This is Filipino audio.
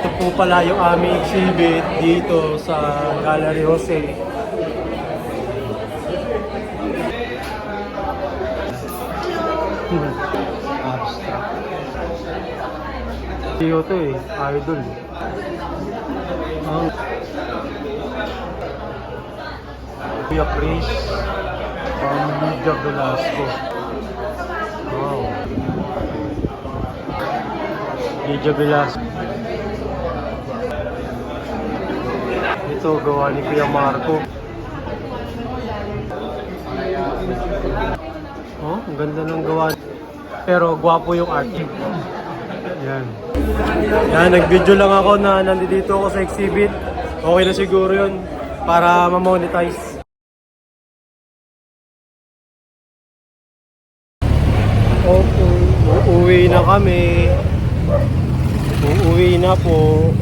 Ito po pala yung aming exhibit dito sa Gallery Jose. Abstract. Tiyo to eh, idol. Ang Kuya Chris from Lydia Velasco. Wow. Lydia Velasco. Ito gawa ni Kuya Marco. Oh, ang ganda ng gawa. Pero gwapo yung art. Yan. Yan, nag-video lang ako na nandito ako sa exhibit. Okay na siguro yun para ma-monetize. Okay, uuwi na kami. Uuwi na po.